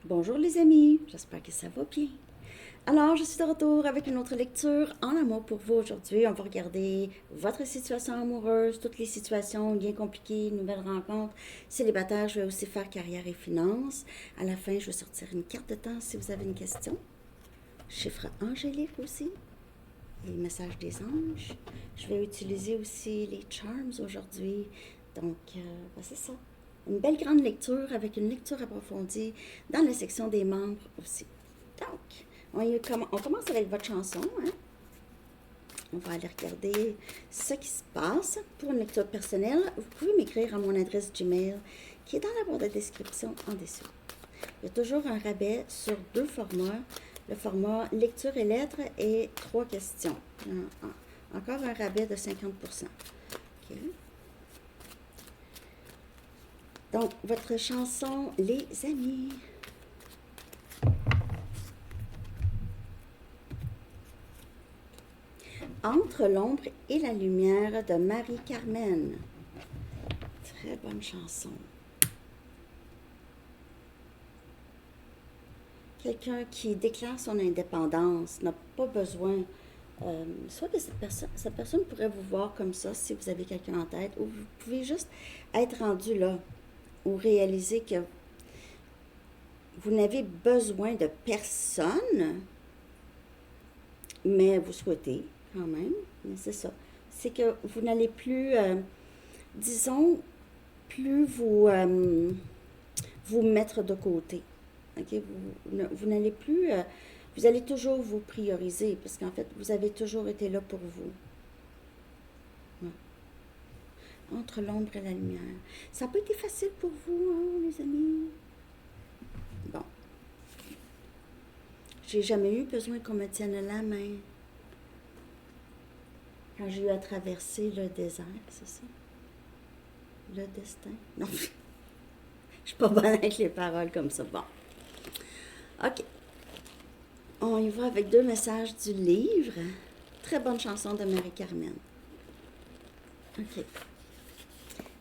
Bonjour les amis, j'espère que ça va bien. Alors, je suis de retour avec une autre lecture en amour pour vous aujourd'hui. On va regarder votre situation amoureuse, toutes les situations bien compliquées, nouvelles rencontres, célibataire. Je vais aussi faire carrière et finances. À la fin, je vais sortir une carte de temps si vous avez une question. Chiffre angélique aussi et message des anges. Je vais utiliser aussi les charms aujourd'hui. Donc, c'est ça. Une belle grande lecture avec une lecture approfondie dans la section des membres aussi. Donc, on commence avec votre chanson. Hein? On va aller regarder ce qui se passe. Pour une lecture personnelle, vous pouvez m'écrire à mon adresse Gmail qui est dans la barre de description en dessous. Il y a toujours un rabais sur deux formats. Le format lecture et lettres et 3 questions. Encore un rabais de 50%. OK. Donc, votre chanson, les amis. Entre l'ombre et la lumière de Marie-Carmen. Très bonne chanson. Quelqu'un qui déclare son indépendance n'a pas besoin, soit que cette personne pourrait vous voir comme ça si vous avez quelqu'un en tête, ou vous pouvez juste être rendu là, ou réaliser que vous n'avez besoin de personne, mais vous souhaitez quand même, mais c'est ça. C'est que vous n'allez plus, disons, plus vous mettre de côté. OK? Vous n'allez plus, vous allez toujours vous prioriser parce qu'en fait, vous avez toujours été là pour vous. Ouais. Entre l'ombre et la lumière. Ça n'a pas été facile pour vous, hein, les amis? Bon. J'ai jamais eu besoin qu'on me tienne la main. Quand j'ai eu à traverser le désert, c'est ça? Le destin? Non, je suis pas bonne avec les paroles comme ça. Bon. OK. On y va avec 2 messages du livre. Très bonne chanson de Marie-Carmen. OK.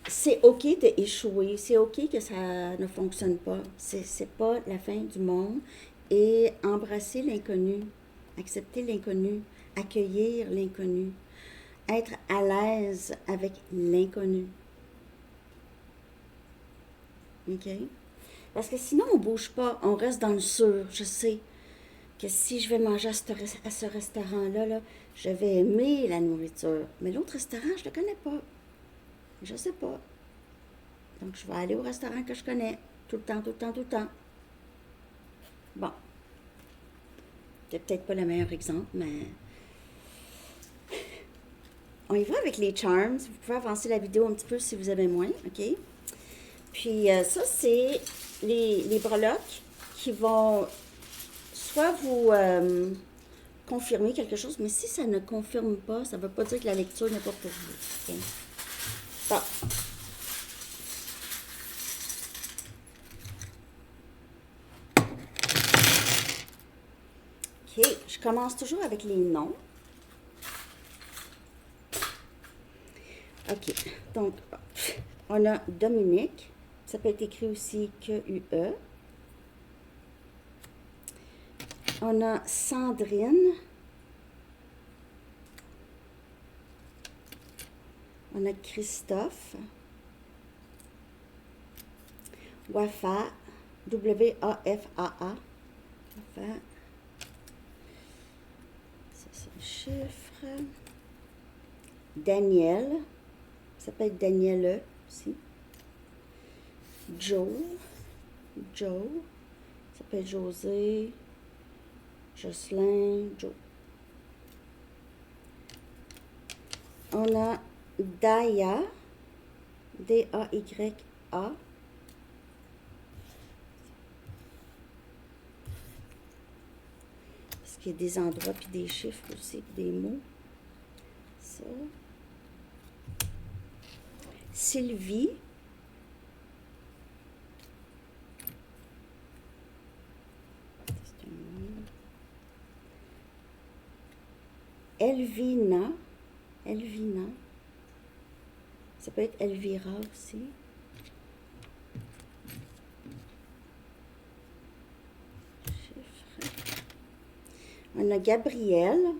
C'est OK d'échouer. C'est OK que ça ne fonctionne pas. C'est pas la fin du monde. Et embrasser l'inconnu, accepter l'inconnu, accueillir l'inconnu, être à l'aise avec l'inconnu. OK? Parce que sinon, on bouge pas, on reste dans le sûr. Je sais que si je vais manger à ce restaurant-là, là, je vais aimer la nourriture. Mais l'autre restaurant, je le connais pas. Je sais pas. Donc, je vais aller au restaurant que je connais. Tout le temps, tout le temps, tout le temps. Bon. C'est peut-être pas le meilleur exemple, mais on y va avec les charms. Vous pouvez avancer la vidéo un petit peu si vous avez moins, OK? Puis ça, c'est les breloques qui vont soit vous confirmer quelque chose, mais si ça ne confirme pas, ça ne veut pas dire que la lecture n'est pas pour vous. OK? Bon. OK, je commence toujours avec les noms. OK, donc on a Dominique, ça peut être écrit aussi Q-U-E. On a Sandrine. On a Christophe. Wafa. W-A-F-A-A. Wafa. Ça, c'est le chiffre. Daniel. Ça peut être Danielle aussi. Joe. Joe. Ça peut être José. Jocelyn. Joe. On a Daya. D-A-Y-A. Parce qu'il y a des endroits puis des chiffres aussi, puis des mots. Ça. Sylvie. Elvina. Elvina. Ça peut être Elvira aussi. On a Gabrielle.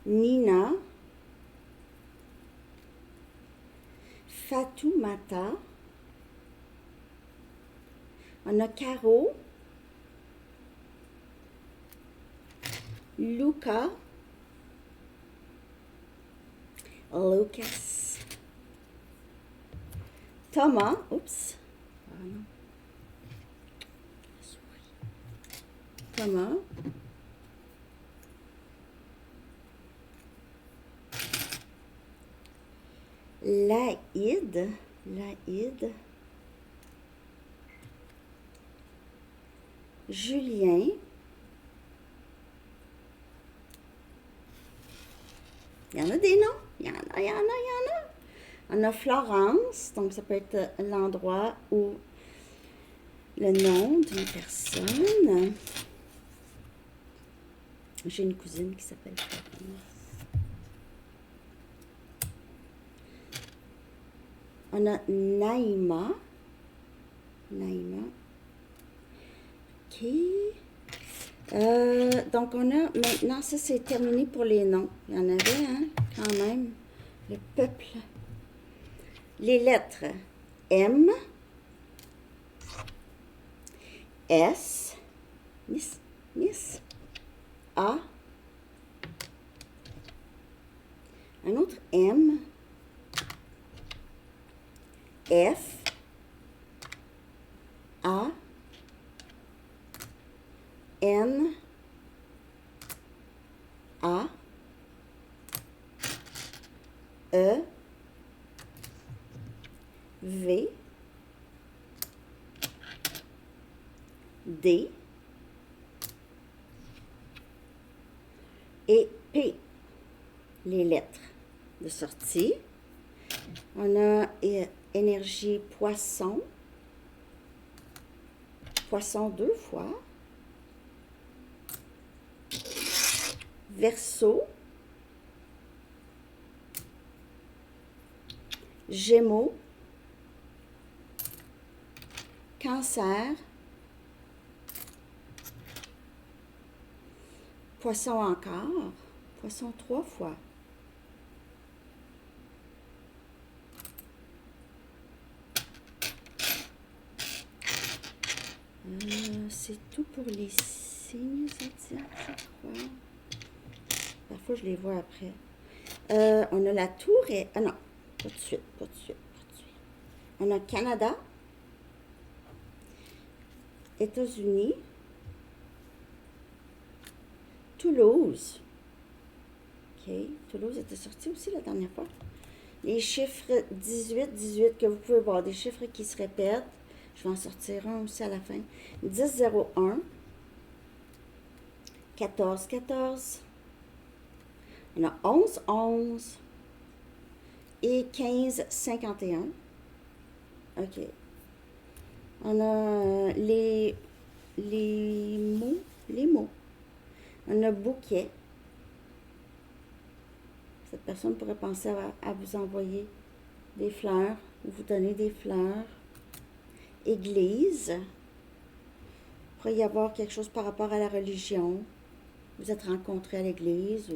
Nina. Fatoumata. On a Caro. Luca. Lucas. Thomas. Oups. Ah non. Thomas. Laïd. Laïd. Julien. Il y en a des noms. Il y en a. On a Florence, donc ça peut être l'endroit ou le nom d'une personne. J'ai une cousine qui s'appelle Florence. On a Naïma. Naïma. OK. Donc, on a maintenant, ça c'est terminé pour les noms. Il y en avait, hein, quand même. Le peuple. Les lettres M, S, Miss, A, un autre M, F, A, N, A, E, V, D et P, les lettres de sortie. On a énergie poisson, poisson 2 fois, Verseau, Gémeaux, Cancer, Poisson encore, Poisson 3 fois. C'est tout pour les signes zodiaques, je crois. Parfois, je les vois après. On a la tour et... Ah non, pas de suite. On a Canada, États-Unis, Toulouse. OK, Toulouse était sorti aussi la dernière fois. Les chiffres 18 que vous pouvez voir, des chiffres qui se répètent. Je vais en sortir un aussi à la fin. 10-01, 14-14, on a 11-11 et 15-51. OK. On a les mots. On a bouquet. Cette personne pourrait penser à vous envoyer des fleurs ou vous donner des fleurs. Église. Il pourrait y avoir quelque chose par rapport à la religion. Vous êtes rencontrés à l'église.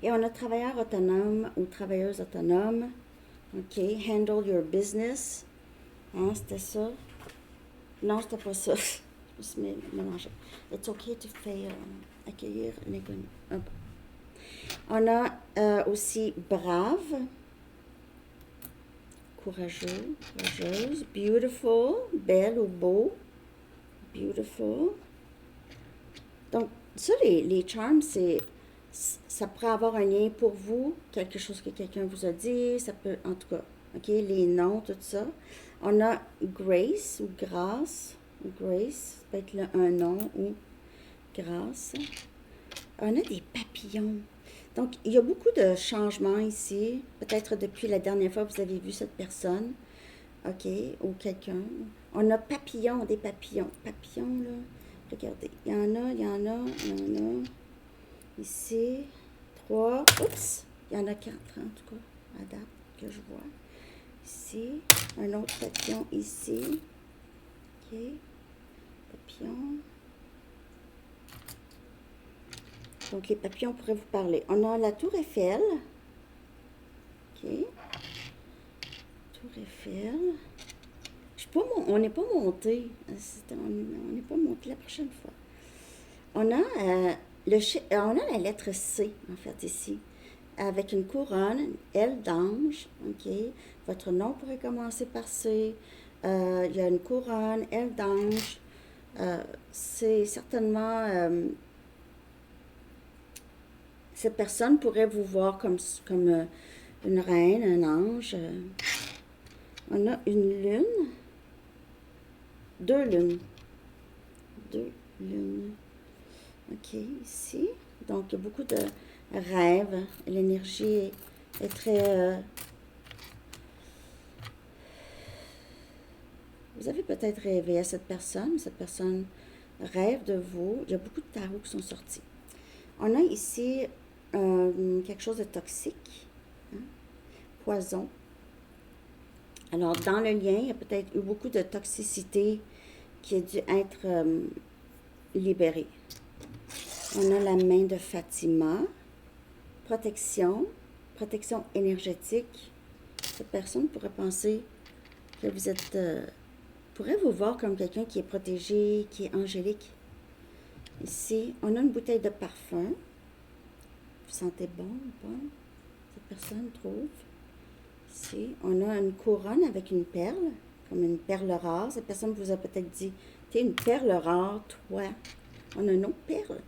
Et on a travailleur autonome ou travailleuse autonome. OK. Handle your business. Hein, c'était ça? Non, c'était pas ça. Je me suis mélangée. It's okay to fail. Accueillir l'inconnu. On a aussi brave. Courageux, courageuse, beautiful, belle ou beau, beautiful. Donc, ça, les charms, ça pourrait avoir un lien pour vous, quelque chose que quelqu'un vous a dit, ça peut, en tout cas, OK, les noms, tout ça. On a Grace ou Grâce, Grace, ça peut être un nom ou Grâce. On a des papillons. Donc, il y a beaucoup de changements ici. Peut-être depuis la dernière fois que vous avez vu cette personne. OK, ou quelqu'un. On a papillons, des papillons. Papillons, là. Regardez. Il y en a. Ici, 3. Oups! Il y en a 4, en tout cas, à date, que je vois. Ici, un autre papillon ici. OK. Papillon. Donc, les papillons pourraient vous parler. On a la tour Eiffel. OK. Tour Eiffel. On n'est pas monté. On n'est pas monté la prochaine fois. On a, on a la lettre C, en fait, ici. Avec une couronne, L d'ange. OK. Votre nom pourrait commencer par C. Il y a une couronne, L d'ange. C'est certainement... cette personne pourrait vous voir comme une reine, un ange. On a une lune. Deux lunes. Deux lunes. OK, ici. Donc, il y a beaucoup de rêves. L'énergie est très... vous avez peut-être rêvé à cette personne. Cette personne rêve de vous. Il y a beaucoup de tarots qui sont sortis. On a ici quelque chose de toxique. Hein? Poison. Alors, dans le lien, il y a peut-être eu beaucoup de toxicité qui a dû être libérée. On a la main de Fatima. Protection énergétique. Cette personne pourrait penser que vous êtes... pourrait vous voir comme quelqu'un qui est protégé, qui est angélique. Ici, on a une bouteille de parfum. Vous sentez bon ou pas? Cette personne trouve. Ici, on a une couronne avec une perle, comme une perle rare. Cette personne vous a peut-être dit, t'es une perle rare, toi. On a une autre perle.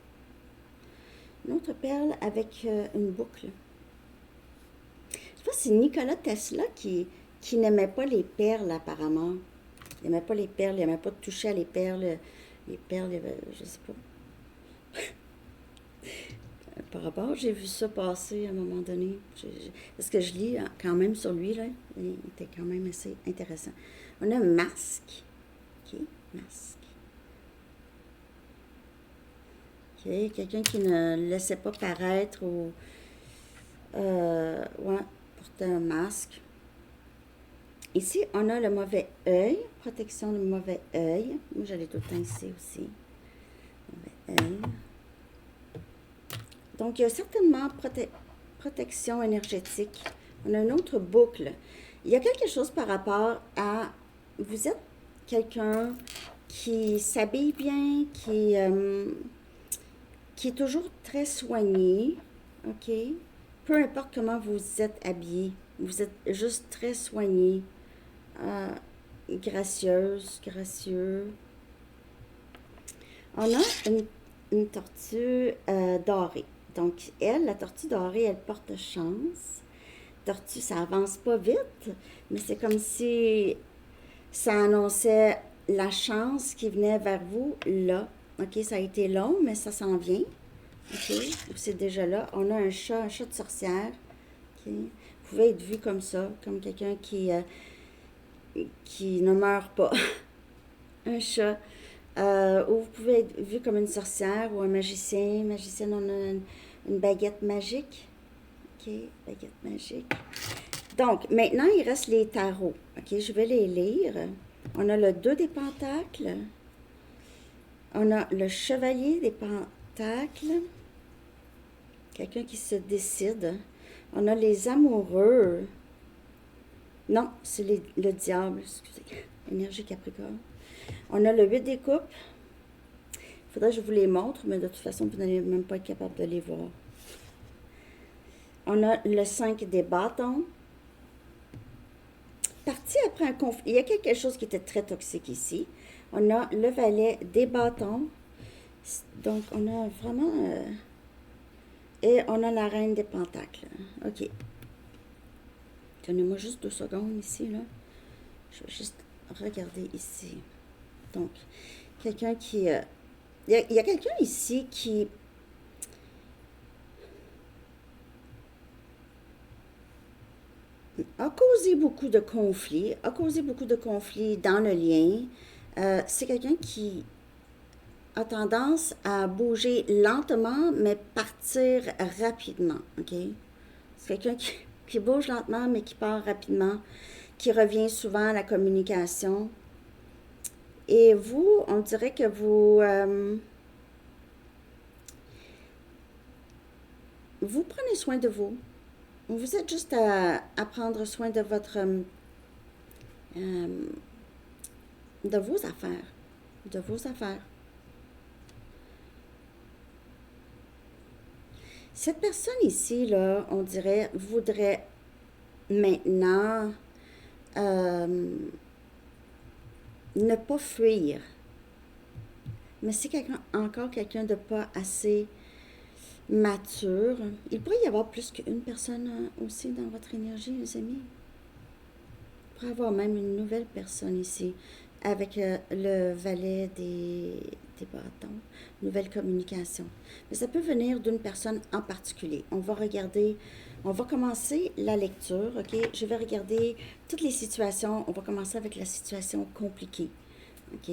Une autre perle avec une boucle. Je sais pas si c'est Nikola Tesla qui n'aimait pas les perles, apparemment. Il n'aimait pas les perles, il n'aimait pas toucher à les perles. Les perles, je sais pas. Par rapport, j'ai vu ça passer à un moment donné. Parce que je lis quand même sur lui, là. Il était quand même assez intéressant. On a un masque. OK, masque. OK, quelqu'un qui ne laissait pas paraître ou... ouais, portait un masque. Ici, on a le mauvais œil. Protection du mauvais œil. Moi, j'allais tout le temps ici aussi. Mauvais œil. Donc, il y a certainement protection énergétique. On a une autre boucle. Il y a quelque chose par rapport à... Vous êtes quelqu'un qui s'habille bien, qui est toujours très soigné, OK? Peu importe comment vous êtes habillé, vous êtes juste très soigné, gracieuse, gracieux. On a une tortue dorée. Donc, la tortue dorée, elle porte chance. Tortue, ça avance pas vite, mais c'est comme si ça annonçait la chance qui venait vers vous là. OK, ça a été long, mais ça s'en vient. OK, c'est déjà là. On a un chat de sorcière. OK, vous pouvez être vu comme ça, comme quelqu'un qui ne meurt pas. Un chat. Ou vous pouvez être vu comme une sorcière ou un magicien. Magicienne, on a une baguette magique. OK, baguette magique. Donc, maintenant, il reste les tarots. OK, je vais les lire. On a le 2 des pentacles. On a le chevalier des pentacles. Quelqu'un qui se décide. On a les amoureux. Non, c'est le diable, excusez. Énergie Capricorne. On a le 8 des coupes. Il faudrait que je vous les montre, mais de toute façon, vous n'allez même pas être capable de les voir. On a le 5 des bâtons. Parti après un conflit. Il y a quelque chose qui était très toxique ici. On a le valet des bâtons. Donc, on a vraiment... et on a la reine des pentacles. OK. Donnez-moi juste 2 secondes ici, là. Je vais juste regarder ici. Donc, quelqu'un qui... il y a quelqu'un ici qui... a causé beaucoup de conflits, dans le lien. C'est quelqu'un qui a tendance à bouger lentement, mais partir rapidement, OK? C'est quelqu'un qui bouge lentement, mais qui part rapidement, qui revient souvent à la communication. Et vous, on dirait que vous prenez soin de vous. Vous êtes juste à prendre soin de euh, de vos affaires. De vos affaires. Cette personne ici, là, on dirait, voudrait maintenant euh, ne pas fuir. Mais c'est encore quelqu'un de pas assez mature. Il pourrait y avoir plus qu'une personne aussi dans votre énergie, les amis. Il pourrait y avoir même une nouvelle personne ici avec le valet des bâtons, nouvelle communication. Mais ça peut venir d'une personne en particulier. On va commencer la lecture, ok? Je vais regarder toutes les situations. On va commencer avec la situation compliquée, ok?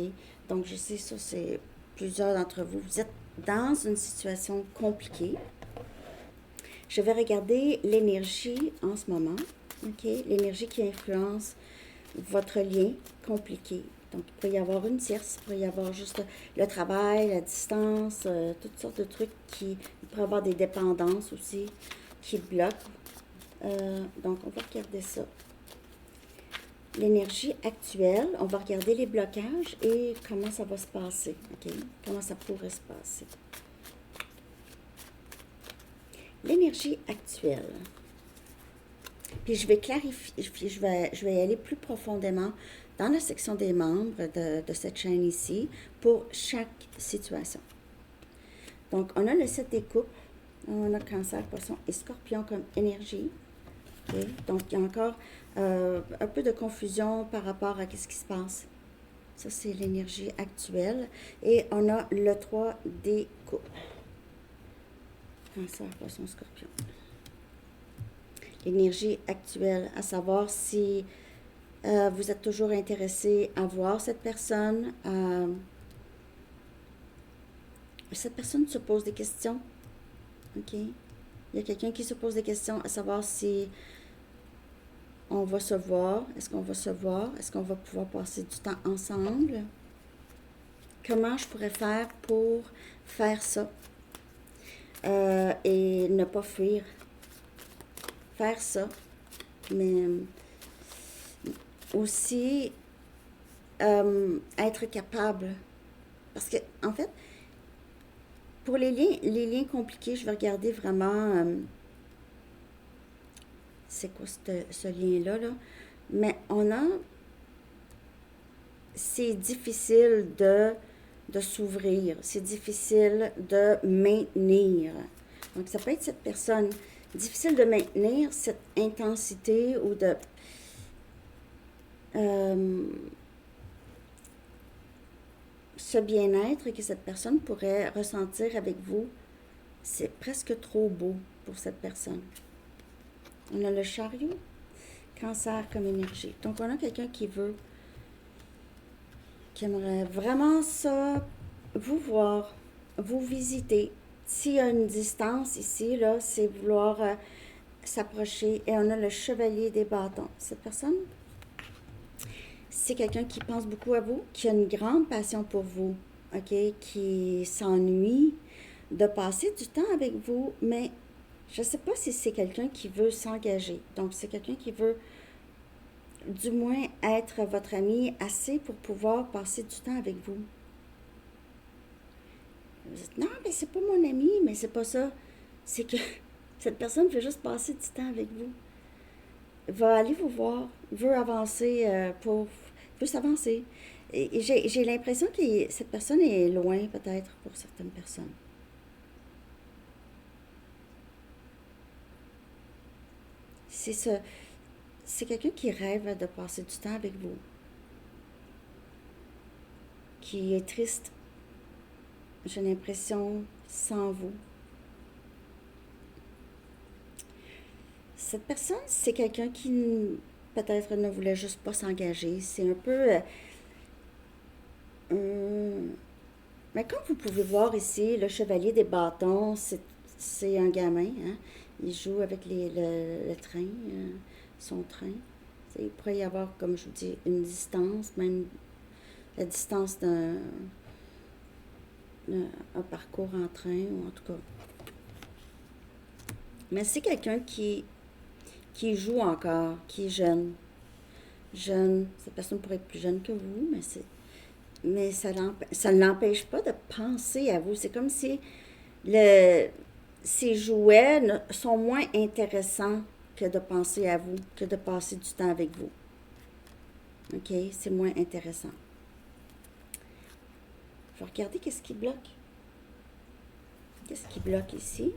Donc, je sais ça, c'est plusieurs d'entre vous. Vous êtes dans une situation compliquée. Je vais regarder l'énergie en ce moment, ok? L'énergie qui influence votre lien compliqué. Donc, il peut y avoir une tierce, il peut y avoir juste le travail, la distance, toutes sortes de trucs il peut y avoir des dépendances aussi qui bloquent. Donc, on va regarder ça. L'énergie actuelle, on va regarder les blocages et comment ça va se passer, ok? Comment ça pourrait se passer. L'énergie actuelle. Puis je vais clarifier, je vais aller plus profondément dans la section des membres de cette chaîne ici pour chaque situation. Donc, on a le 7 des coupes, on a Cancer, Poisson et Scorpion comme énergie. Okay? Donc, il y a encore un peu de confusion par rapport à ce qui se passe. Ça, c'est l'énergie actuelle. Et on a le 3 des coupes. Cancer, Poisson, Scorpion. L'énergie actuelle, à savoir si vous êtes toujours intéressé à voir cette personne. Cette personne se pose des questions. OK? Il y a quelqu'un qui se pose des questions à savoir si on va se voir. Est-ce qu'on va se voir? Est-ce qu'on va pouvoir passer du temps ensemble? Comment je pourrais faire pour faire ça? Et ne pas fuir. Faire ça. Mais aussi être capable. Parce que, en fait, pour les liens compliqués, je vais regarder vraiment c'est quoi ce lien-là, là. Mais c'est difficile de s'ouvrir, c'est difficile de maintenir. Donc, ça peut être cette personne, difficile de maintenir cette intensité ou de ce bien-être que cette personne pourrait ressentir avec vous. C'est presque trop beau pour cette personne. On a le chariot, Cancer comme énergie. Donc, on a quelqu'un qui aimerait vraiment ça, vous voir, vous visiter. S'il y a une distance ici, là, c'est vouloir s'approcher. Et on a le chevalier des bâtons. Cette personne, c'est quelqu'un qui pense beaucoup à vous, qui a une grande passion pour vous, ok, qui s'ennuie de passer du temps avec vous, mais je ne sais pas si c'est quelqu'un qui veut s'engager. Donc, c'est quelqu'un qui veut du moins être votre ami assez pour pouvoir passer du temps avec vous. Vous dites, non, mais c'est pas mon ami, mais c'est pas ça. C'est que cette personne veut juste passer du temps avec vous. Va aller vous voir, veut avancer veut s'avancer. Et j'ai l'impression que cette personne est loin, peut-être, pour certaines personnes. C'est quelqu'un qui rêve de passer du temps avec vous, qui est triste, j'ai l'impression, sans vous. Cette personne, c'est quelqu'un qui peut-être ne voulait juste pas s'engager. C'est un peu... mais comme vous pouvez voir ici, le chevalier des bâtons, c'est un gamin. Hein? Il joue avec le train, son train. Il pourrait y avoir, comme je vous dis, une distance, même la distance un parcours en train, ou en tout cas. Mais c'est quelqu'un qui joue encore, qui est jeune. Jeune, cette personne pourrait être plus jeune que vous, mais ça ne l'empêche pas de penser à vous. C'est comme si ces jouets sont moins intéressants que de penser à vous, que de passer du temps avec vous. OK? C'est moins intéressant. Je vais regarder qu'est-ce qui bloque. Qu'est-ce qui bloque ici?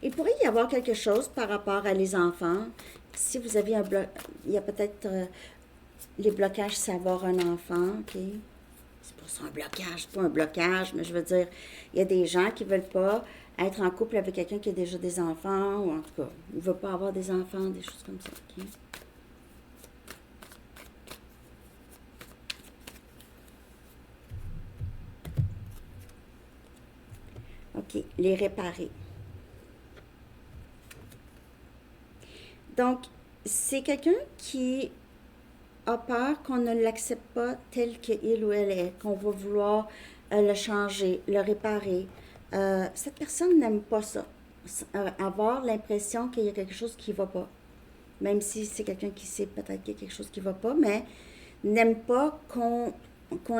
Il pourrait y avoir quelque chose par rapport à les enfants. Si vous avez un bloc, il y a peut-être les blocages, savoir un enfant, OK? C'est pour ça un blocage, pas un blocage, mais je veux dire, il y a des gens qui ne veulent pas être en couple avec quelqu'un qui a déjà des enfants, ou en tout cas, il ne veut pas avoir des enfants, des choses comme ça, OK? OK, les réparer. Donc, c'est quelqu'un qui a peur qu'on ne l'accepte pas tel qu'il ou elle est, qu'on va vouloir le changer, le réparer. Cette personne n'aime pas ça, avoir l'impression qu'il y a quelque chose qui ne va pas. Même si c'est quelqu'un qui sait peut-être qu'il y a quelque chose qui ne va pas, mais n'aime pas qu'on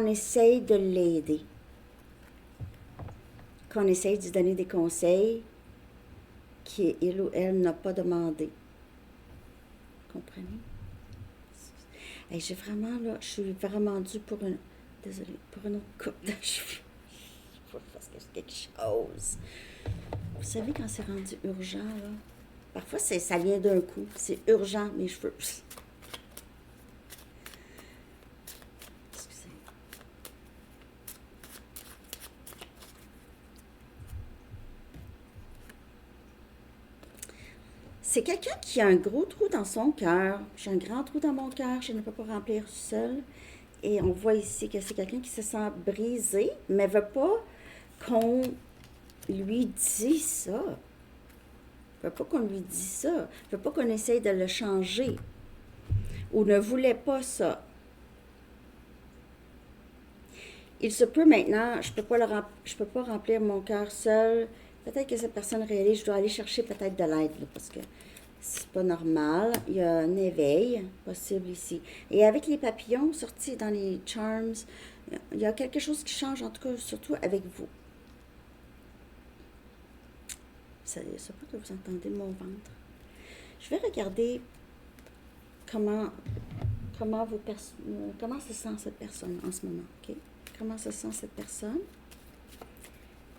essaye de l'aider, qu'on essaye de lui donner des conseils qu'il ou elle n'a pas demandé. Comprenez? Hey, je suis vraiment due pour une autre coupe de cheveux. Il faut que je fasse quelque chose. Vous savez, quand c'est rendu urgent, là, parfois ça vient d'un coup. C'est urgent, mes cheveux. Excusez. C'est quelqu'un qui a un gros trou dans son cœur. J'ai un grand trou dans mon cœur, je ne peux pas remplir seul. Et on voit ici que c'est quelqu'un qui se sent brisé, mais ne veut pas qu'on lui dise ça. Ne veut pas qu'on lui dise ça. Ne veut pas qu'on essaye de le changer. Ou ne voulait pas ça. Il se peut maintenant, je peux pas remplir mon cœur seul. Peut-être que cette personne réalise, je dois aller chercher peut-être de l'aide, là, parce que c'est pas normal. Il y a un éveil possible ici. Et avec les papillons sortis dans les charms, il y a quelque chose qui change, en tout cas, surtout avec vous. Ça peut que vous entendez mon ventre. Je vais regarder comment se sent cette personne en ce moment, OK? Comment se sent cette personne?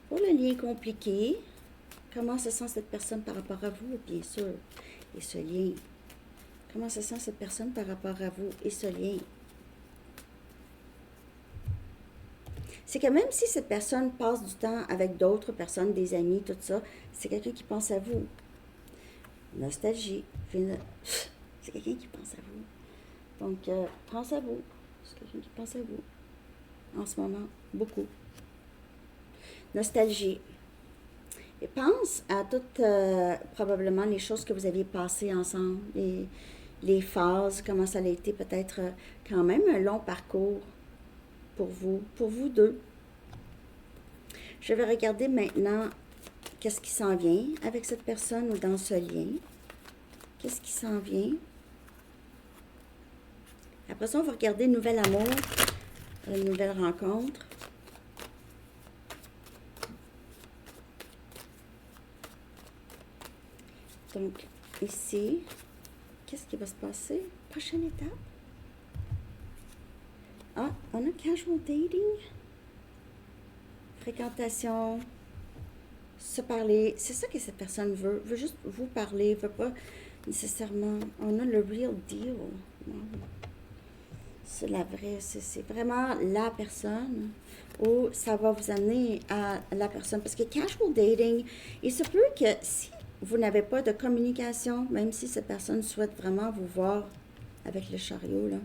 Pour le lien compliqué, comment se sent cette personne par rapport à vous, bien sûr, et ce lien? Comment se sent cette personne par rapport à vous et ce lien? C'est que même si cette personne passe du temps avec d'autres personnes, des amis, tout ça, c'est quelqu'un qui pense à vous. Nostalgie. C'est quelqu'un qui pense à vous. Donc, pense à vous. C'est quelqu'un qui pense à vous. En ce moment, beaucoup. Nostalgie. Et pense à toutes, probablement, les choses que vous aviez passées ensemble, les phases, comment ça a été peut-être quand même un long parcours pour vous deux. Je vais regarder maintenant qu'est-ce qui s'en vient avec cette personne ou dans ce lien. Qu'est-ce qui s'en vient? Après ça, on va regarder nouvel amour, une nouvelle rencontre. Donc, ici, qu'est-ce qui va se passer? Prochaine étape. Ah, on a casual dating. Fréquentation. Se parler. C'est ça que cette personne veut. Veut juste vous parler. Veut pas nécessairement. On a le real deal. C'est la vraie. C'est vraiment la personne où ça va vous amener à la personne. Parce que casual dating, il se peut que si vous n'avez pas de communication, même si cette personne souhaite vraiment vous voir avec le chariot, là.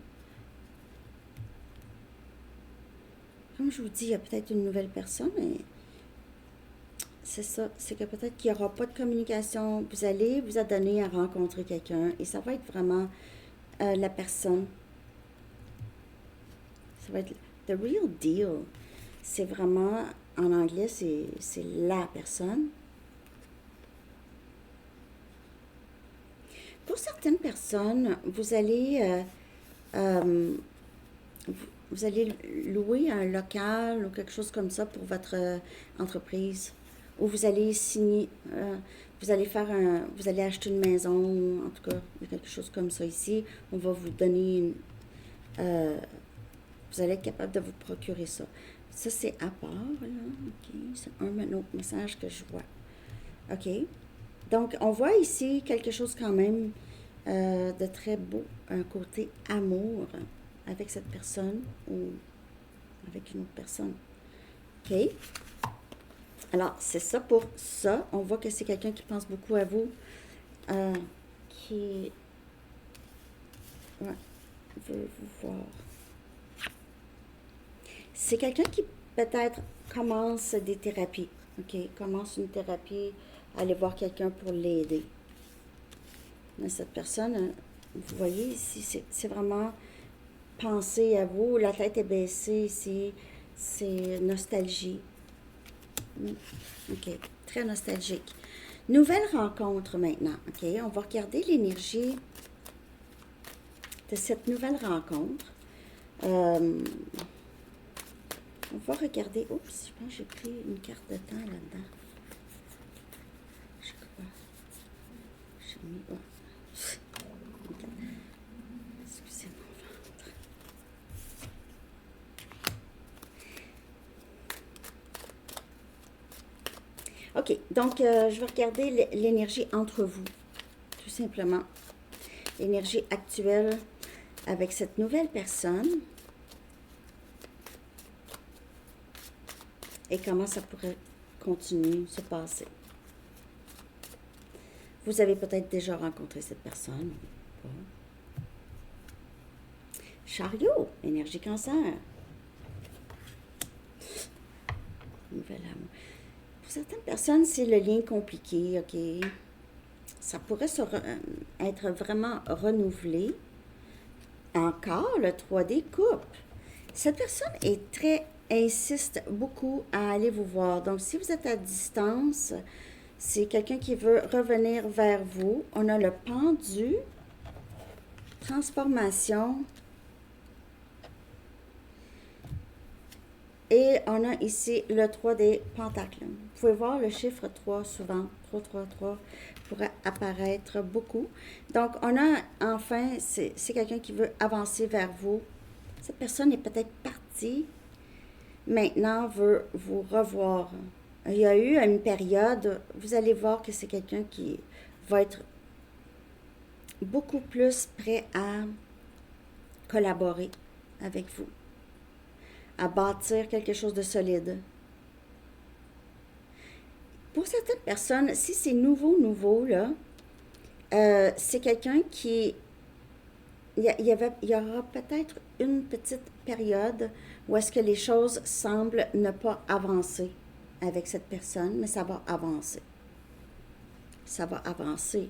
Comme je vous dis, il y a peut-être une nouvelle personne, mais c'est ça. C'est que peut-être qu'il n'y aura pas de communication. Vous allez vous adonner à rencontrer quelqu'un et ça va être vraiment la personne. Ça va être the real deal. C'est vraiment, en anglais, c'est la personne. Pour certaines personnes, vous allez louer un local ou quelque chose comme ça pour votre entreprise. Ou vous allez signer, vous allez acheter une maison, en tout cas, il y a quelque chose comme ça ici. On va vous donner vous allez être capable de vous procurer ça. Ça, c'est à part, là. OK. C'est un autre message que je vois. OK. Donc, on voit ici quelque chose quand même de très beau, un côté amour avec cette personne ou avec une autre personne. OK? Alors, c'est ça pour ça. On voit que c'est quelqu'un qui pense beaucoup à vous, qui veut vous voir. C'est quelqu'un qui peut-être commence des thérapies. OK? Commence une thérapie, aller voir quelqu'un pour l'aider. Mais cette personne, vous voyez ici, c'est vraiment penser à vous. La tête est baissée ici. C'est nostalgie. OK. Très nostalgique. Nouvelle rencontre maintenant. OK. On va regarder l'énergie de cette nouvelle rencontre. On va regarder. Oups, je pense que j'ai pris une carte de temps là-dedans. Je crois. J'ai mis. Oh. Excusez mon ventre. OK. Donc, je vais regarder l'énergie entre vous. Tout simplement. L'énergie actuelle avec cette nouvelle personne. Et comment ça pourrait continuer, se passer. Vous avez peut-être déjà rencontré cette personne. Pas. Chariot, énergie cancer. Nouvel amour. Pour certaines personnes, c'est le lien compliqué, OK? Ça pourrait être vraiment renouvelé. Encore, le 3D coupe. Cette personne insiste beaucoup à aller vous voir. Donc, si vous êtes à distance, c'est quelqu'un qui veut revenir vers vous. On a le pendu, transformation. Et on a ici le 3 des pentacles. Vous pouvez voir le chiffre 3 souvent. 3, 3, 3 pourrait apparaître beaucoup. Donc, on a enfin, c'est quelqu'un qui veut avancer vers vous. Cette personne est peut-être partie. Maintenant, veut vous revoir. Il y a eu une période, vous allez voir que c'est quelqu'un qui va être beaucoup plus prêt à collaborer avec vous, à bâtir quelque chose de solide. Pour certaines personnes, si c'est nouveau, là, c'est quelqu'un qui... Il y aura peut-être une petite période où est-ce que les choses semblent ne pas avancer avec cette personne, mais ça va avancer. Ça va avancer.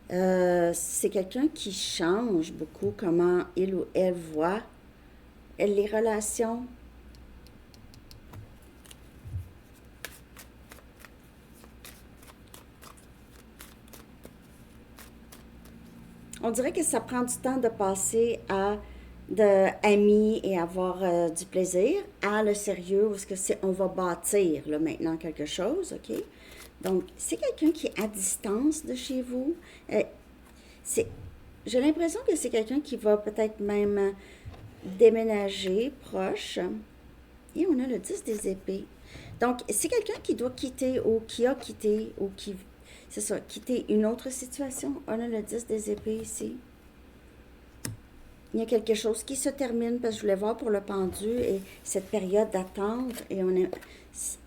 C'est quelqu'un qui change beaucoup comment il ou elle voit les relations. On dirait que ça prend du temps de passer à d'amis et avoir du plaisir à le sérieux, parce que on va bâtir là, maintenant quelque chose, OK? Donc, c'est quelqu'un qui est à distance de chez vous. J'ai l'impression que c'est quelqu'un qui va peut-être même déménager proche. Et on a le 10 des épées. Donc, c'est quelqu'un qui doit quitter ou qui a quitté ou qui... C'est ça, quitter une autre situation. On a le 10 des épées ici. Il y a quelque chose qui se termine, parce que je voulais voir pour le pendu, et cette période d'attente, et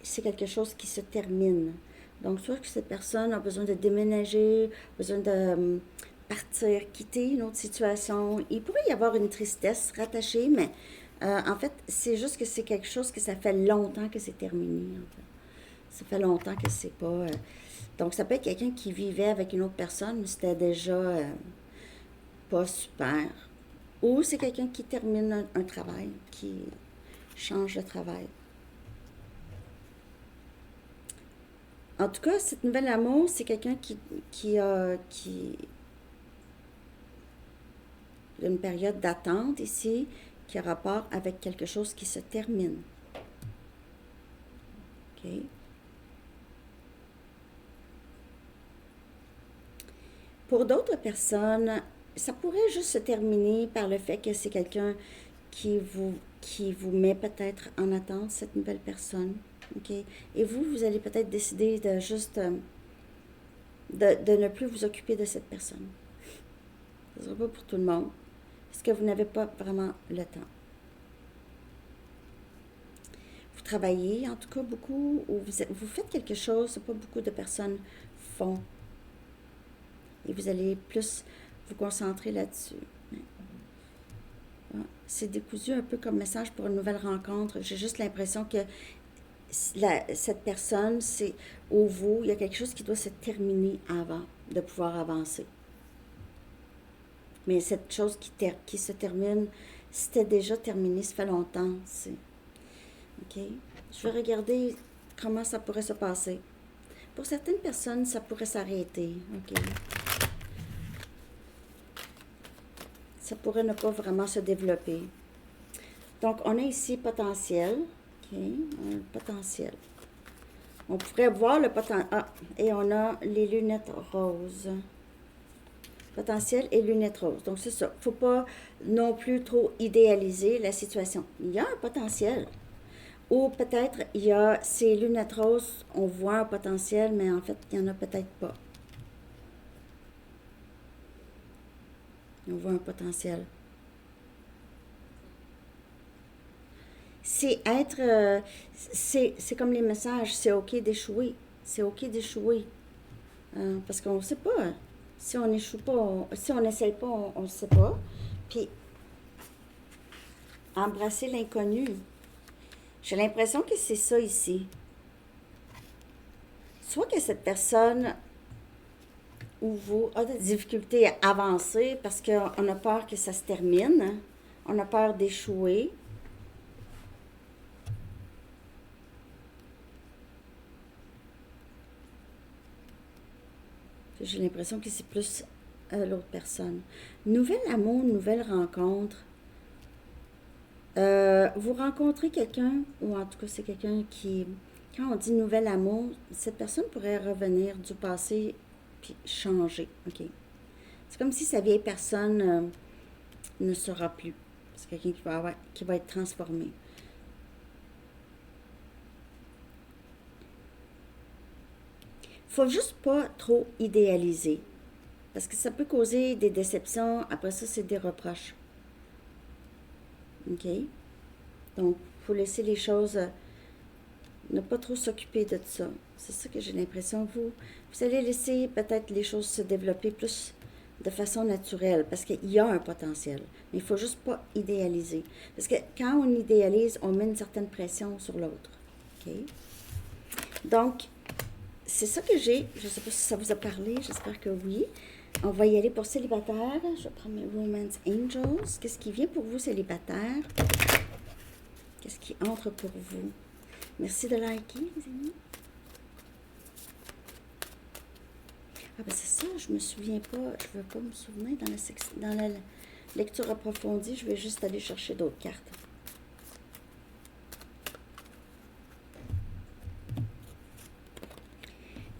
c'est quelque chose qui se termine. Donc, soit que cette personne a besoin de déménager, besoin de partir, quitter une autre situation. Il pourrait y avoir une tristesse rattachée, mais en fait, c'est juste que c'est quelque chose que ça fait longtemps que c'est terminé, en fait. Ça fait longtemps que c'est pas... donc, ça peut être quelqu'un qui vivait avec une autre personne, mais c'était déjà pas super. Ou c'est quelqu'un qui termine un travail, qui change de travail. En tout cas, cette nouvelle amour, c'est quelqu'un qui a une période d'attente ici, qui a rapport avec quelque chose qui se termine. OK? Pour d'autres personnes, ça pourrait juste se terminer par le fait que c'est quelqu'un qui vous met peut-être en attente, cette nouvelle personne. OK? Et vous allez peut-être décider de juste de ne plus vous occuper de cette personne. Ce ne sera pas pour tout le monde, parce que vous n'avez pas vraiment le temps. Vous travaillez, en tout cas, beaucoup, ou vous faites quelque chose que pas beaucoup de personnes font. Et vous allez plus vous concentrer là-dessus. C'est décousu un peu comme message pour une nouvelle rencontre. J'ai juste l'impression que cette personne, ou vous, il y a quelque chose qui doit se terminer avant de pouvoir avancer. Mais cette chose qui se termine, c'était déjà terminé, ça fait longtemps. OK? Je vais regarder comment ça pourrait se passer. Pour certaines personnes, ça pourrait s'arrêter. OK? Ça pourrait ne pas vraiment se développer. Donc, on a ici potentiel. OK? Un potentiel. On pourrait voir le potentiel. Ah, et on a les lunettes roses. Potentiel et lunettes roses. Donc, c'est ça. Il ne faut pas non plus trop idéaliser la situation. Il y a un potentiel. Ou peut-être, il y a ces lunettes roses, on voit un potentiel, mais en fait, il n'y en a peut-être pas. On voit un potentiel. C'est être... c'est comme les messages, c'est OK d'échouer. C'est OK d'échouer. Parce qu'on ne sait pas. Si on n'échoue pas, si on n'essaye pas, on ne sait pas. Puis, embrasser l'inconnu. J'ai l'impression que c'est ça ici. Soit que cette personne ou vous a des difficultés à avancer parce qu'on a peur que ça se termine. On a peur d'échouer. J'ai l'impression que c'est plus l'autre personne. Nouvel amour, nouvelle rencontre. Vous rencontrez quelqu'un, ou en tout cas c'est quelqu'un qui, quand on dit nouvel amour, cette personne pourrait revenir du passé puis changer. OK? C'est comme si sa vieille personne ne sera plus. C'est quelqu'un qui va être transformé. Faut juste pas trop idéaliser. Parce que ça peut causer des déceptions. Après ça, c'est des reproches. OK? Donc, il faut laisser les choses, ne pas trop s'occuper de ça. C'est ça que j'ai l'impression. Vous allez laisser peut-être les choses se développer plus de façon naturelle, parce qu'il y a un potentiel. Mais il ne faut juste pas idéaliser. Parce que quand on idéalise, on met une certaine pression sur l'autre. OK? Donc, c'est ça que j'ai. Je ne sais pas si ça vous a parlé. J'espère que oui. On va y aller pour célibataire. Je vais prendre mes Romance Angels. Qu'est-ce qui vient pour vous, célibataire? Qu'est-ce qui entre pour vous? Merci de liker, les amis. Ah ben c'est ça, je me souviens pas. Je ne veux pas me souvenir dans la lecture approfondie. Je vais juste aller chercher d'autres cartes.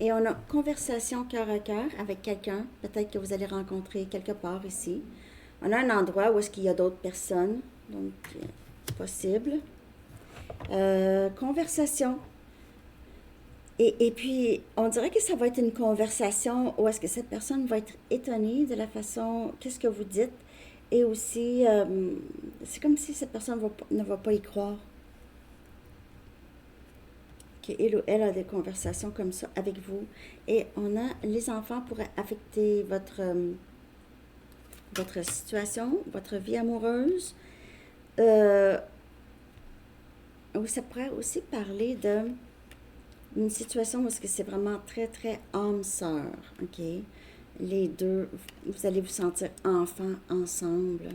Et on a conversation cœur à cœur avec quelqu'un, peut-être que vous allez rencontrer quelque part ici. On a un endroit où est-ce qu'il y a d'autres personnes, donc possible. Conversation. Et puis, on dirait que ça va être une conversation où est-ce que cette personne va être étonnée de la façon, qu'est-ce que vous dites, et aussi, c'est comme si cette personne ne va pas y croire. Elle a des conversations comme ça avec vous. Et on a les enfants pour affecter votre situation, votre vie amoureuse. Ou ça pourrait aussi parler de... une situation où est-ce que c'est vraiment très, très âme-sœur, OK? Les deux, vous allez vous sentir enfants ensemble.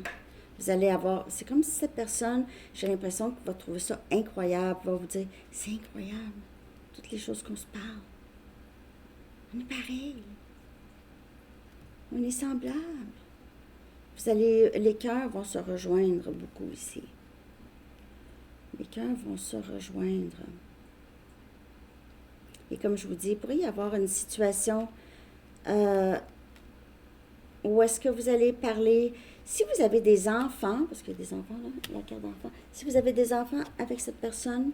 Vous allez avoir, c'est comme si cette personne, j'ai l'impression que va trouver ça incroyable, va vous dire, c'est incroyable, toutes les choses qu'on se parle. On est pareil. On est semblables. Les cœurs vont se rejoindre beaucoup ici. Les cœurs vont se rejoindre. Et comme je vous dis, il pourrait y avoir une situation où est-ce que vous allez parler, si vous avez des enfants, parce qu'il y a des enfants là, la carte d'enfant, si vous avez des enfants avec cette personne,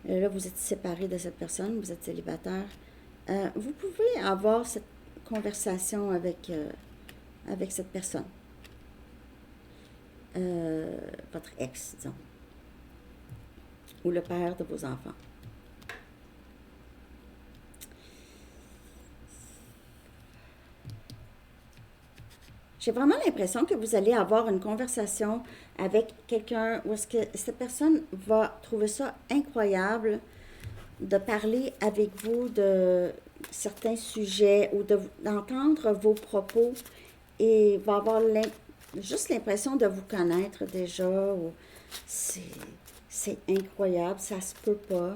là vous êtes séparé de cette personne, vous êtes célibataire, vous pouvez avoir cette conversation avec cette personne, votre ex, disons, ou le père de vos enfants. J'ai vraiment l'impression que vous allez avoir une conversation avec quelqu'un où est-ce que cette personne va trouver ça incroyable de parler avec vous de certains sujets ou d'entendre vos propos et va avoir juste l'impression de vous connaître déjà. Ou c'est incroyable, ça se peut pas.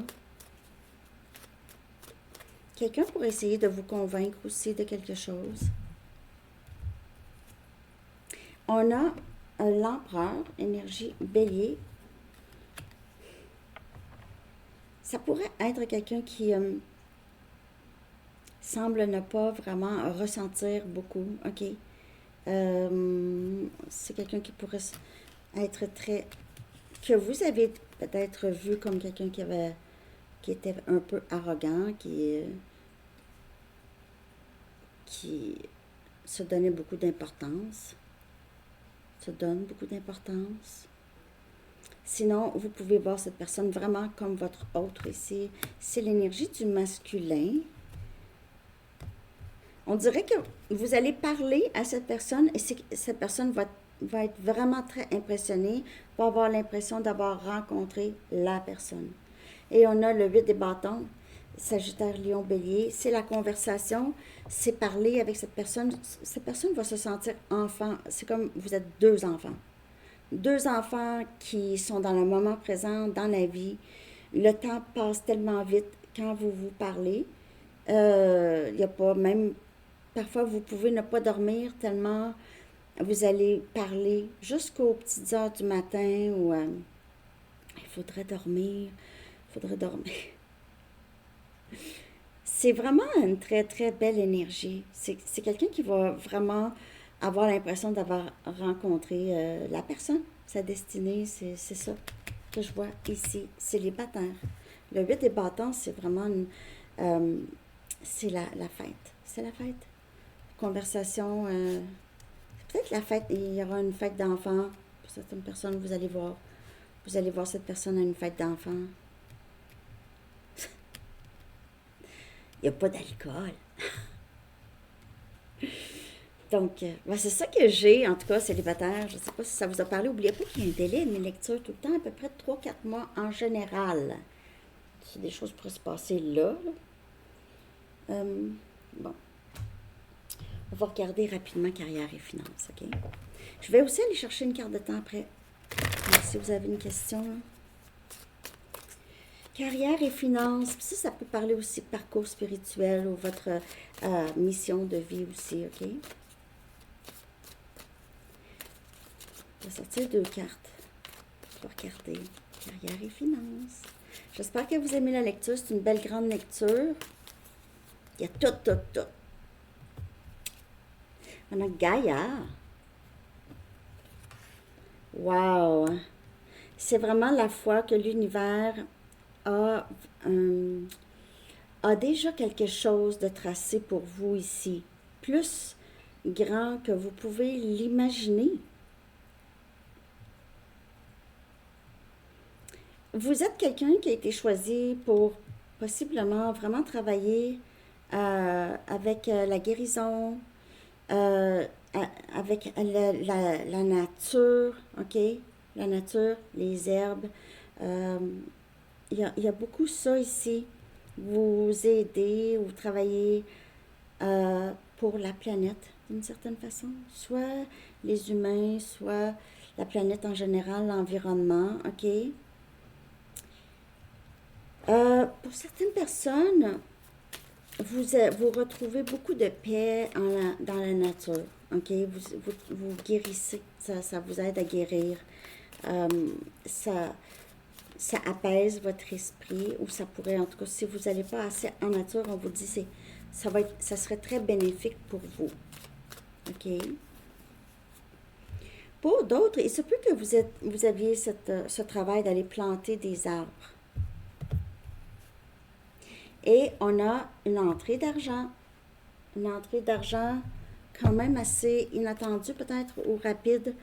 Quelqu'un pourrait essayer de vous convaincre aussi de quelque chose. On a l'empereur, énergie bélier. Ça pourrait être quelqu'un qui semble ne pas vraiment ressentir beaucoup, OK? C'est quelqu'un qui pourrait être très... que vous avez peut-être vu comme quelqu'un qui était un peu arrogant, qui se donnait beaucoup d'importance. Se donne beaucoup d'importance. Sinon, vous pouvez voir cette personne vraiment comme votre autre ici. C'est l'énergie du masculin. On dirait que vous allez parler à cette personne et cette personne va être vraiment très impressionnée, va avoir l'impression d'avoir rencontré la personne. Et on a le 8 des bâtons, Sagittaire, Lion, Bélier. C'est la conversation, c'est parler avec cette personne. Cette personne va se sentir enfant. C'est comme vous êtes deux enfants. Deux enfants qui sont dans le moment présent, dans la vie. Le temps passe tellement vite quand vous vous parlez. Il n'y a pas même... Parfois, vous pouvez ne pas dormir tellement vous allez parler jusqu'aux petites heures du matin où il faudrait dormir, il faudrait dormir. C'est vraiment une très, très belle énergie. C'est quelqu'un qui va vraiment avoir l'impression d'avoir rencontré la personne, sa destinée, c'est ça que je vois ici, célibataire. Le 8 des bâtons, c'est vraiment c'est la fête. C'est la fête. Conversation, peut-être la fête, il y aura une fête d'enfants. Pour certaines personnes, vous allez voir. Vous allez voir cette personne à une fête d'enfants. Il n'y a pas d'alcool. Donc, c'est ça que j'ai, en tout cas, célibataire. Je ne sais pas si ça vous a parlé. N'oubliez pas qu'il y a un délai de mes lectures tout le temps, à peu près 3-4 mois en général. C'est des choses qui pourraient se passer là. Bon. On va regarder rapidement carrière et finances, OK? Je vais aussi aller chercher une carte de temps après. Donc, si vous avez une question, là. Carrière et finances, ça peut parler aussi de parcours spirituel ou votre mission de vie aussi, OK? Je vais sortir 2 cartes. Je vais regarder carrière et finances. J'espère que vous aimez la lecture. C'est une belle grande lecture. Il y a tout. On a Gaïa. Wow! C'est vraiment la foi que l'univers a déjà quelque chose de tracé pour vous ici. Plus grand que vous pouvez l'imaginer. Vous êtes quelqu'un qui a été choisi pour possiblement vraiment travailler avec la guérison, avec la nature, OK? La nature, les herbes. Il y a beaucoup ça ici. vous aider ou travailler pour la planète d'une certaine façon. Soit les humains, soit la planète en général, l'environnement, OK? Pour certaines personnes, vous retrouvez beaucoup de paix dans la nature, OK? Vous guérissez, ça vous aide à guérir. Euh, ça, ça apaise votre esprit, ou ça pourrait, en tout cas, si vous n'allez pas assez en nature, on vous dit, ça serait très bénéfique pour vous, OK? Pour d'autres, il se peut que vous aviez ce travail d'aller planter des arbres. Et on a une entrée d'argent. Une entrée d'argent quand même assez inattendue peut-être ou rapide.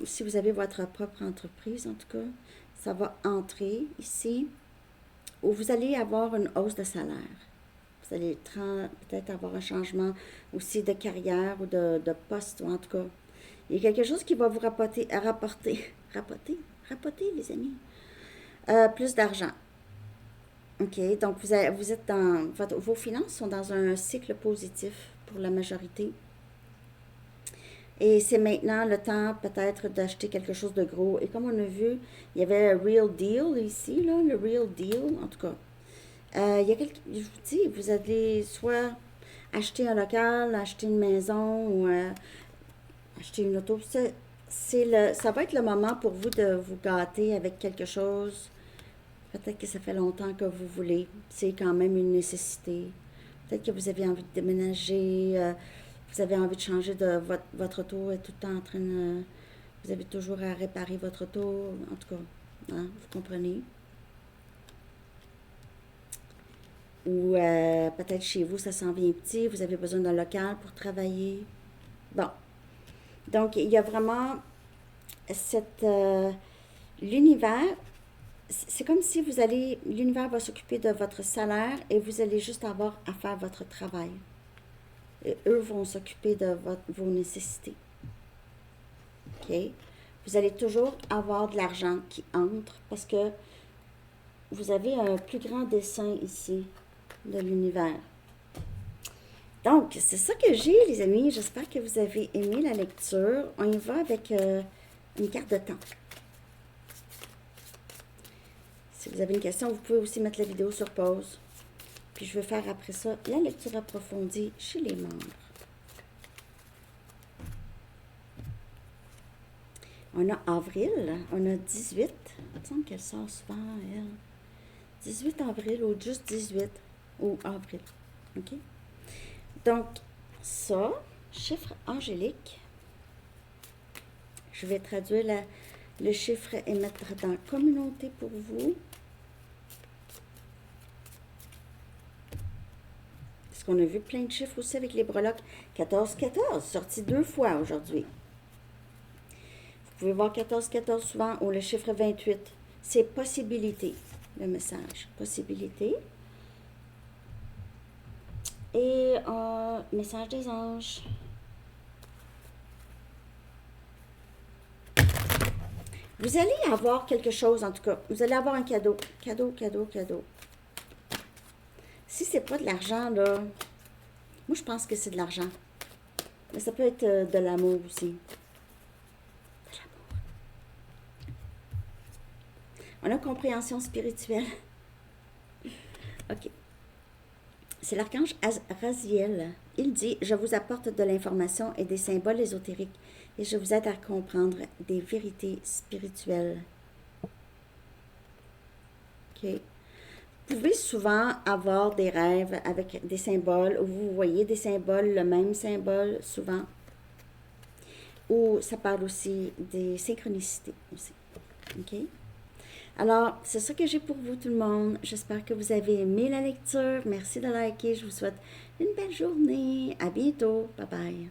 Si vous avez votre propre entreprise, en tout cas, ça va entrer ici. Ou vous allez avoir une hausse de salaire. Vous allez peut-être avoir un changement aussi de carrière ou de poste, ou en tout cas. Il y a quelque chose qui va vous rapporter les amis, plus d'argent. OK, donc vous êtes vos finances sont dans un cycle positif pour la majorité. Et c'est maintenant le temps peut-être d'acheter quelque chose de gros. Et comme on a vu, il y avait un Real Deal ici, là, le Real Deal, en tout cas. Il y a je vous dis, vous allez soit acheter un local, acheter une maison ou acheter une auto. Ça va être le moment pour vous de vous gâter avec quelque chose. Peut-être que ça fait longtemps que vous voulez. C'est quand même une nécessité. Peut-être que vous avez envie de déménager. Vous avez envie de changer votre auto. Est tout le temps en train de... Vous avez toujours à réparer votre auto. En tout cas, hein, vous comprenez. Ou peut-être chez vous, ça s'en vient petit. Vous avez besoin d'un local pour travailler. Bon. Donc, il y a vraiment l'univers, c'est comme si l'univers va s'occuper de votre salaire et vous allez juste avoir à faire votre travail. Et eux vont s'occuper de vos nécessités. OK? Vous allez toujours avoir de l'argent qui entre parce que vous avez un plus grand dessin ici de l'univers. Donc, c'est ça que j'ai, les amis. J'espère que vous avez aimé la lecture. On y va avec une carte de temps. Si vous avez une question, vous pouvez aussi mettre la vidéo sur pause. Puis je vais faire après ça la lecture approfondie chez les membres. On a avril, on a 18. Il me semble qu'elle sort souvent, elle. 18 avril ou juste 18 ou avril. OK? Donc, ça, chiffre angélique. Je vais traduire le chiffre et mettre dans communauté pour vous. Parce qu'on a vu plein de chiffres aussi avec les breloques. 14-14, sorti 2 fois aujourd'hui. Vous pouvez voir 14-14 souvent ou le chiffre 28. C'est possibilité, le message. Possibilité. Et message des anges. Vous allez avoir quelque chose, en tout cas. Vous allez avoir un cadeau. Cadeau, cadeau, cadeau. Si c'est pas de l'argent, là, moi, je pense que c'est de l'argent. Mais ça peut être de l'amour aussi. De l'amour. On a compréhension spirituelle. OK. C'est l'archange Raziel. Il dit « Je vous apporte de l'information et des symboles ésotériques et je vous aide à comprendre des vérités spirituelles. » OK. Vous pouvez souvent avoir des rêves avec des symboles où vous voyez des symboles, le même symbole souvent. Ou ça parle aussi des synchronicités aussi. OK? Alors, c'est ça que j'ai pour vous tout le monde. J'espère que vous avez aimé la lecture. Merci de liker. Je vous souhaite une belle journée. À bientôt. Bye bye.